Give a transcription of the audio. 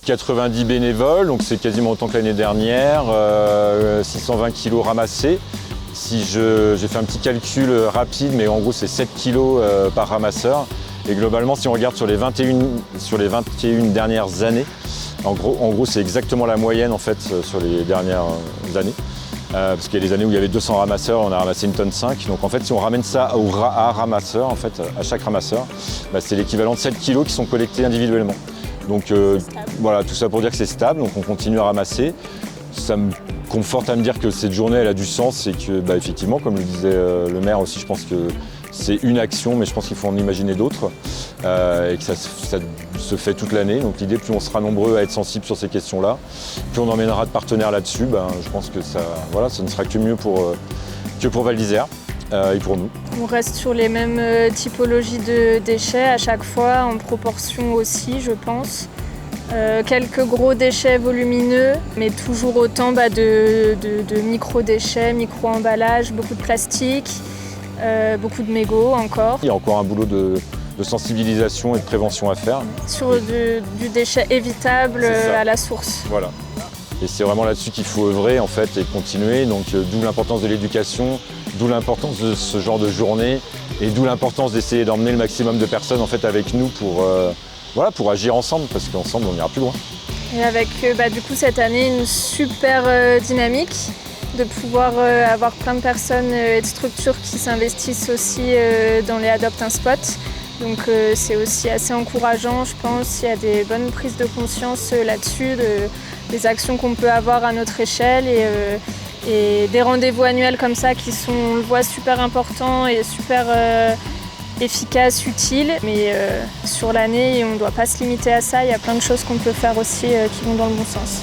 90 bénévoles, donc c'est quasiment autant que l'année dernière, 620 kilos ramassés. Si j'ai fait un petit calcul rapide, mais en gros c'est 7 kilos par ramasseur. Et globalement, si on regarde sur les 21 dernières années, en gros c'est exactement la moyenne en fait sur les dernières années. Parce qu'il y a des années où il y avait 200 ramasseurs, on a ramassé 1,5 tonne. Donc en fait, si on ramène ça à ramasseur, en fait, à chaque ramasseur, c'est l'équivalent de 7 kilos qui sont collectés individuellement. Donc voilà, tout ça pour dire que c'est stable, donc on continue à ramasser. Ça me conforte à me dire que cette journée elle a du sens et que effectivement, comme le disait le maire aussi, je pense que c'est une action, mais je pense qu'il faut en imaginer d'autres et que ça se fait toute l'année. Donc l'idée, plus on sera nombreux à être sensibles sur ces questions-là, plus on emmènera de partenaires là-dessus, je pense que ça ne sera que mieux pour Val d'Isère et pour nous. On reste sur les mêmes typologies de déchets à chaque fois, en proportion aussi, je pense. Quelques gros déchets volumineux, mais toujours autant de micro-déchets, micro-emballages, beaucoup de plastique, beaucoup de mégots encore. Il y a encore un boulot de sensibilisation et de prévention à faire. Sur du déchet évitable à la source. Voilà. Et c'est vraiment là-dessus qu'il faut œuvrer en fait et continuer. Donc d'où l'importance de l'éducation, d'où l'importance de ce genre de journée et d'où l'importance d'essayer d'emmener le maximum de personnes en fait avec nous pour agir ensemble, parce qu'ensemble on ira plus loin. Et avec du coup cette année une super dynamique de pouvoir avoir plein de personnes et de structures qui s'investissent aussi dans les Adopte un Spot. Donc c'est aussi assez encourageant, je pense. Il y a des bonnes prises de conscience là-dessus, des actions qu'on peut avoir à notre échelle et des rendez-vous annuels comme ça qui sont, on le voit, super importants et super efficaces, utiles. Mais sur l'année, on ne doit pas se limiter à ça. Il y a plein de choses qu'on peut faire aussi qui vont dans le bon sens.